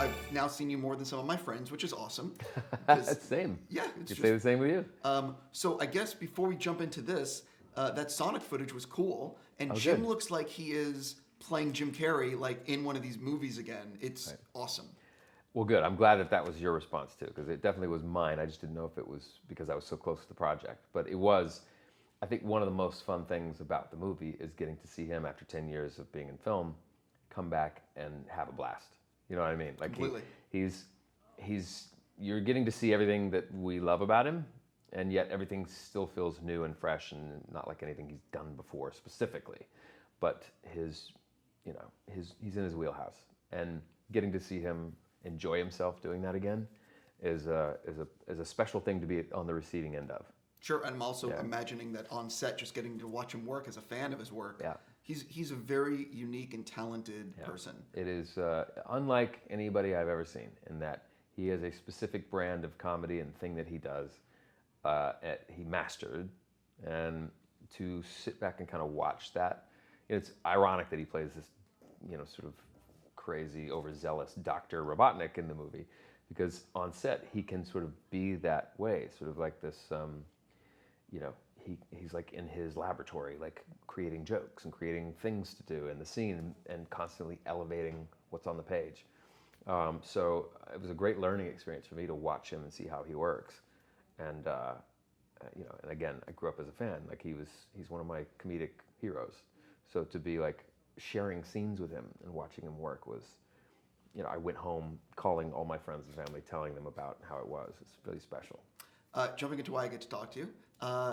I've now seen you more than some of my friends, which is awesome. Same. Yeah, You say the same with you. So I guess before we jump into this, that Sonic footage was cool, and Oh, Jim good. looks like he is playing Jim Carrey like in one of these movies again. It's awesome. Well, good. I'm glad that that was your response too, because it definitely was mine. I just didn't know if it was because I was so close to the project, but it was. I think one of the most fun things about the movie is getting to see him after 10 years of being in film, come back and have a blast. You know what I mean? Like Completely. he's you're getting to see everything that we love about him, and yet everything still feels new and fresh and not like anything he's done before specifically. But he's in his wheelhouse, and getting to see him enjoy himself doing that again is a special thing to be on the receiving end of. Sure, and I'm also imagining that on set, just getting to watch him work as a fan of his work. Yeah. He's a very unique and talented person. It is unlike anybody I've ever seen in that he has a specific brand of comedy and thing that he does. He mastered, and to sit back and kind of watch that, it's ironic that he plays this, sort of crazy, overzealous Dr. Robotnik in the movie, because on set he can sort of be that way, sort of like this. He's like in his laboratory, like creating jokes and creating things to do in the scene and constantly elevating what's on the page. So it was a great learning experience for me to watch him and see how he works. And and again, I grew up as a fan. Like he's one of my comedic heroes. So to be like sharing scenes with him and watching him work was, I went home calling all my friends and family, telling them about how it was. It's really special. Jumping into why I get to talk to you.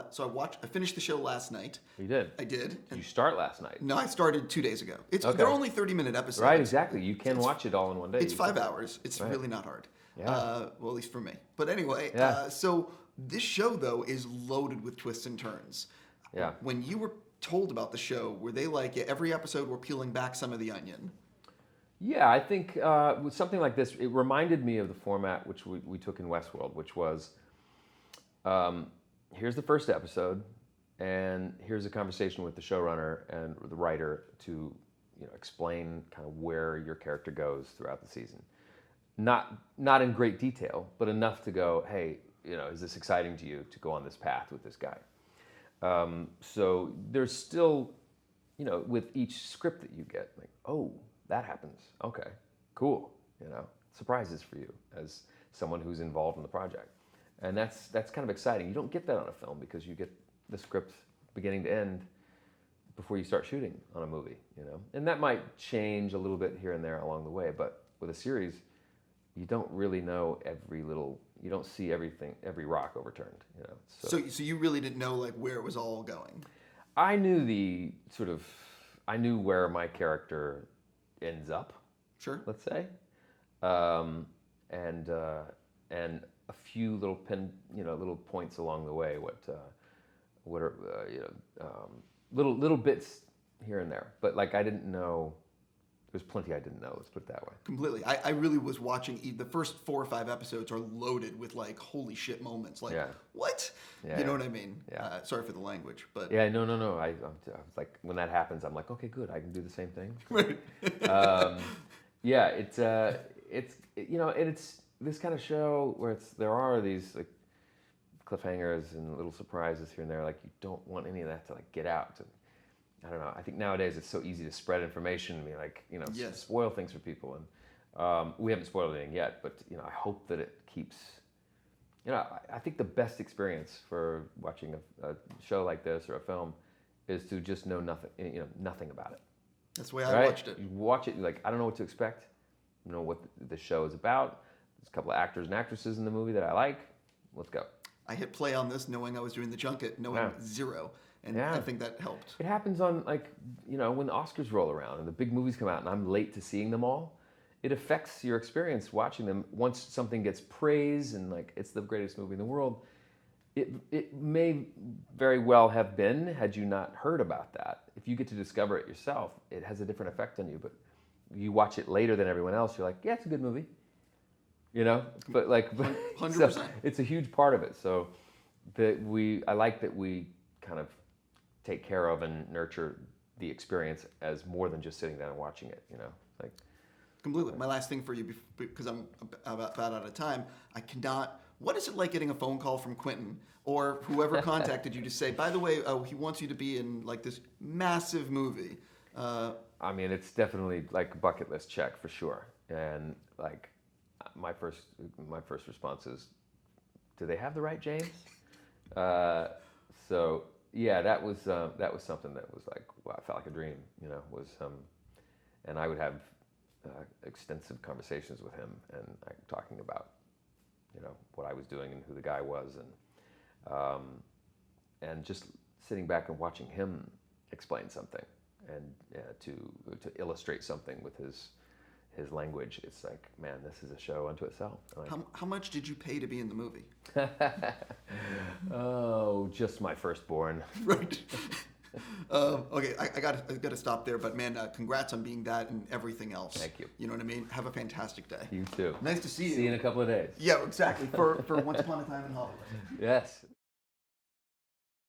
So I finished the show last night. You did? I did. Did you start last night? No, I started 2 days ago. Okay. They're only 30-minute episodes. Right, exactly. You can watch it all in one day. It's 5 hours. It's really not hard. Yeah. Well, at least for me. But anyway, so this show, though, is loaded with twists and turns. Yeah. When you were told about the show, were they like, every episode we're peeling back some of the onion? Yeah, I think with something like this, it reminded me of the format which we took in Westworld, which was, here's the first episode, and here's a conversation with the showrunner and the writer to, explain kind of where your character goes throughout the season. Not in great detail, but enough to go, hey, is this exciting to you to go on this path with this guy? So there's still, with each script that you get, like, oh, that happens. Okay, cool. Surprises for you as someone who's involved in the project. And that's kind of exciting. You don't get that on a film because you get the script beginning to end before you start shooting on a movie, And that might change a little bit here and there along the way, but with a series, you don't really know you don't see everything, every rock overturned, So you really didn't know like where it was all going? I knew I knew where my character ends up. Sure. Let's say, and a few little points along the way. What are little bits here and there. But like I didn't know. There's plenty I didn't know. Let's put it that way. Completely. I really was watching. The first 4 or 5 episodes are loaded with like holy shit moments. Like what? Yeah, you know what I mean? Yeah. Sorry for the language, but yeah, no. I was like, when that happens, I'm like, okay, good. I can do the same thing. Right. Yeah, it's this kind of show where there are these like cliffhangers and little surprises here and there. Like you don't want any of that to like get out. I don't know. I think nowadays it's so easy to spread information and be like, spoil things for people. And we haven't spoiled anything yet, but I hope that it keeps. I think the best experience for watching a show like this or a film is to just know nothing, nothing about it. That's the way I watched it. You watch it, you're like, I don't know what to expect. I don't know what the show is about. There's a couple of actors and actresses in the movie that I like. Let's go. I hit play on this knowing I was doing the junket, knowing zero. And I think that helped. It happens on when the Oscars roll around and the big movies come out and I'm late to seeing them all. It affects your experience watching them. Once something gets praise and like it's the greatest movie in the world, it may very well have been had you not heard about that. If you get to discover it yourself, it has a different effect on you. But you watch it later than everyone else, you're like, yeah, it's a good movie. But like 100%. So it's a huge part of it. So I like that we kind of take care of and nurture the experience as more than just sitting down and watching it, like. Completely. My last thing for you, because I'm about out of time, I cannot. What is it like getting a phone call from Quentin or whoever contacted you to say, by the way, he wants you to be in like this massive movie? I mean, it's definitely like a bucket list check for sure. And like, my first response is, do they have the right James? So yeah, that was something that was like, wow, I felt like a dream. And I would have extensive conversations with him and talking about what I was doing and who the guy was, and just sitting back and watching him explain something and to illustrate something with his language. It's like, man, this is a show unto itself. How much did you pay to be in the movie? Oh, just my firstborn. Right. Okay, I got to stop there, but man, congrats on being that and everything else. Thank you. You know what I mean? Have a fantastic day. You too. Nice to see you. See you in a couple of days. Yeah, exactly. For Once Upon a Time in Hollywood. Yes.